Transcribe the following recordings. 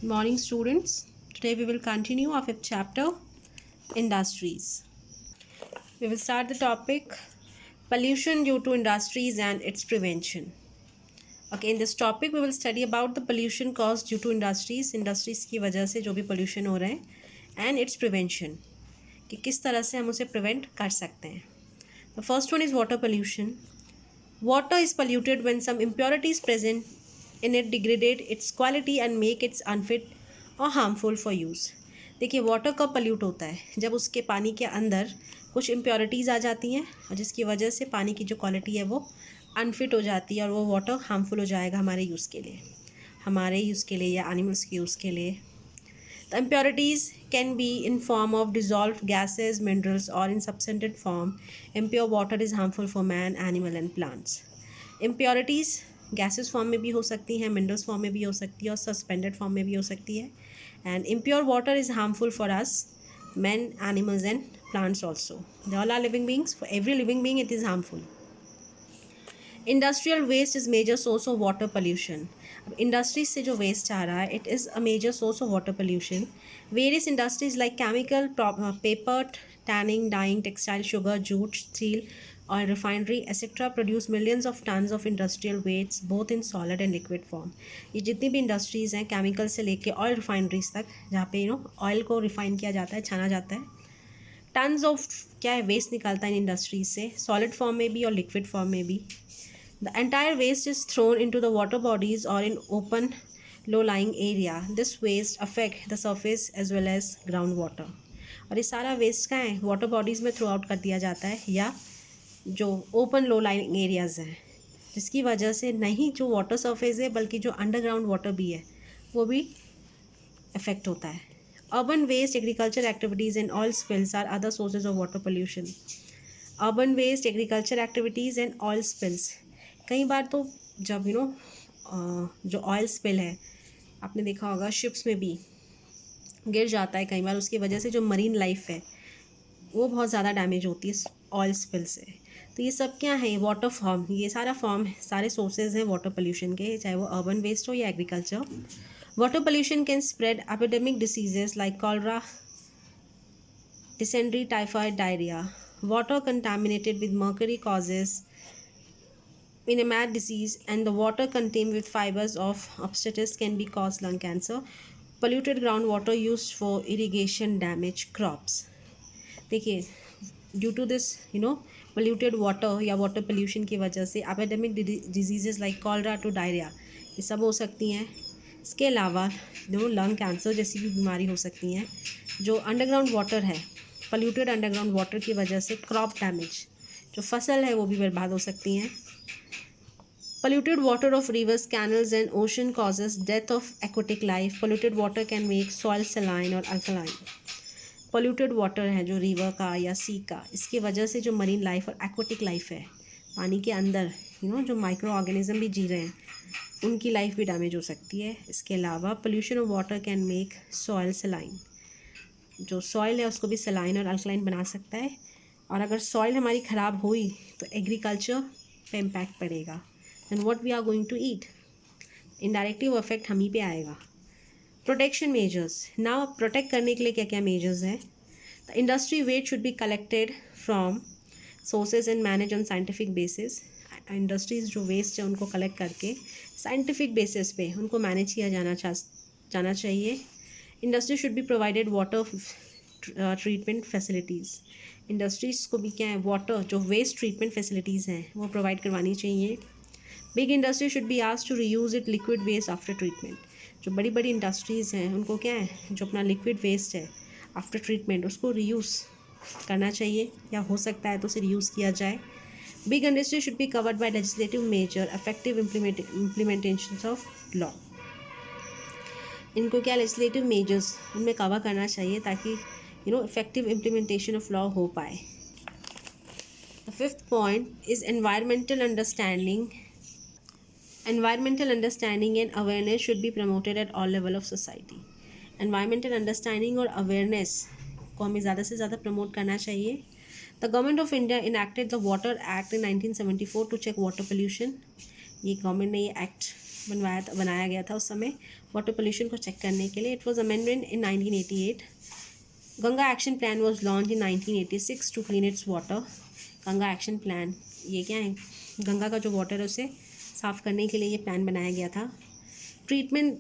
Morning, students. Today we will continue our fifth chapter, Industries. We will start the topic pollution due to industries and its prevention. Okay, in this topic we will study about the pollution caused due to industries की वजह से जो भी pollution हो रहा है and its prevention कि किस तरह से हम उसे prevent कर सकते हैं. The first one is water pollution. Water is polluted when some impurities present in it degrade its quality and make it unfit or harmful for use. देखिए वाटर कब पल्यूट होता है जब उसके पानी के अंदर कुछ इम्प्योरिटीज़ आ जाती हैं और जिसकी वजह से पानी की जो क्वालिटी है वो अनफिट हो जाती है और वो वाटर हार्मफुल हो जाएगा हमारे यूज़ के लिए या एनिमल्स के यूज़ के लिए. The impurities can be in form of dissolved gases, minerals, or in substandard form. Impure water is harmful for man, animal, and plants. Impurities gases form में भी हो सकती हैं, मिनरल्स फॉर्म में भी हो सकती है और सस्पेंडेड फॉर्म में भी हो सकती है. And impure water is harmful for us, men, animals, and plants also. They all are living beings. For every living being, it is harmful. Industrial waste is major source of water pollution. अब industries से जो waste आ रहा है it is a major source of water pollution. Various industries like chemical, paper, tanning, dyeing, textile, sugar, jute, steel और refinery etcetera produce millions of tons of industrial waste both in solid and liquid form. ये जितनी भी industries हैं chemical से लेके oil refineries तक जहाँ पे ऑयल को रिफाइन किया जाता है, छाना जाता है, टन्स ऑफ क्या है वेस्ट निकलता है इन इंडस्ट्रीज से, सॉलिड फॉर्म में भी और लिक्विड फॉर्म में भी. The entire waste is thrown into the water bodies or in open low-lying area. This waste affect the surface as well as groundwater. और ये सारा वेस्ट कहाँ है वाटर बॉडीज़ में थ्रू आउट कर दिया जाता है या जो ओपन लो लाइंग एरियाज़ हैं जिसकी वजह से नहीं जो वाटर सरफेस है बल्कि जो अंडरग्राउंड वाटर भी है वो भी अफेक्ट होता है. Urban waste, agriculture activities and oil spills are other sources of water pollution. Urban waste, agriculture activities and oil spills. कई बार तो जब जो ऑयल स्पिल है आपने देखा होगा शिप्स में भी गिर जाता है कई बार, उसकी वजह से जो मरीन लाइफ है वो बहुत ज़्यादा डैमेज होती है ऑयल स्पिल से. तो ये सब क्या है वाटर फॉर्म, ये सारा फॉर्म है, सारे सोर्सेज हैं वाटर पोल्यूशन के, चाहे वो अर्बन वेस्ट हो या agriculture. Water pollution can spread epidemic diseases like cholera, dysentery, typhoid, diarrhoea. Water contaminated with mercury causes Venemat disease and the water contained with fibers of obstetrics can be cause lung cancer. Polluted groundwater used for irrigation damage crops. देखिए due to this polluted water या water pollution की वजह से epidemic diseases like cholera to diarrhea ये सब हो सकती हैं. इसके अलावा लंग कैंसर जैसी भी बीमारी हो सकती हैं. जो अंडरग्राउंड वाटर है polluted अंडरग्राउंड वाटर की वजह से क्रॉप डैमेज, जो फसल है वो भी बर्बाद हो सकती हैं. Polluted water of rivers, canals and ocean causes death of aquatic life. Polluted water can make soil saline or alkaline. Polluted water है जो रिवर का या सी का, इसकी वजह से जो मरीन लाइफ और एक्वाटिक लाइफ है पानी के अंदर जो माइक्रो ऑर्गेनिज्म भी जी रहे हैं उनकी लाइफ भी डैमेज हो सकती है. इसके अलावा pollution of water can make soil saline. जो सॉइल है उसको भी सलाइन और अल्कलाइन बना सकता है और अगर सॉइल हमारी ख़राब हुई तो एग्रीकल्चर पे इम्पैक्ट पड़ेगा. And what we are going to eat indirectly वो इफेक्ट हम ही पे आएगा. Protection measures. नाउ प्रोटेक्ट करने के लिए क्या क्या मेजर्स हैं. The industry waste should be collected from sources and manage on scientific basis. Industries जो वेस्ट है उनको कलेक्ट करके साइंटिफिक बेसिस पे उनको मैनेज किया जाना चाहिए. Industry should be provided water treatment facilities. Industries को भी क्या है वाटर जो वेस्ट ट्रीटमेंट फैसिलिटीज़ हैं वो प्रोवाइड करवानी चाहिए. Big industry should be asked to reuse it liquid waste after treatment. जो बड़ी बड़ी इंडस्ट्रीज़ हैं उनको क्या है जो अपना लिक्विड वेस्ट है आफ्टर ट्रीटमेंट उसको रीयूज़ करना चाहिए या हो सकता है तो उसे रीयूज़ किया जाए. Big industry should be covered by legislative measure effective implementation of law. इनको क्या लेजिस्लेटिव मेजर्स उनमें कवर करना चाहिए ताकि इफेक्टिव इम्प्लीमेंटेशन ऑफ लॉ हो पाए. The fifth point is environmental understanding. Environmental understanding and awareness should be promoted at all level of society. Environmental understanding और awareness को हमें ज़्यादा से ज़्यादा प्रमोट करना चाहिए. The Government of India enacted the Water Act in 1974 to check water pollution. ये government ने ये एक्ट बनाया गया था उस समय वाटर पोल्यूशन को चेक करने के लिए. It was amended in 1988. Ganga action plan was launched in 1986 to clean its water. Ganga action plan ये क्या है, गंगा का जो वाटर है उसे साफ़ करने के लिए ये प्लान बनाया गया था. Treatment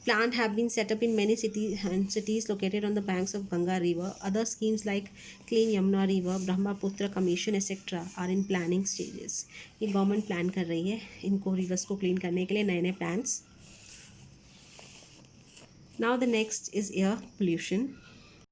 plant have been set up in many cities located on the banks of Ganga river. Other schemes like Clean Yamuna River, Brahmaputra Commission etc. are in planning stages. ये गवर्नमेंट प्लान कर रही है इनको reverse को clean करने के लिए नए नए plans. Now the next is air pollution.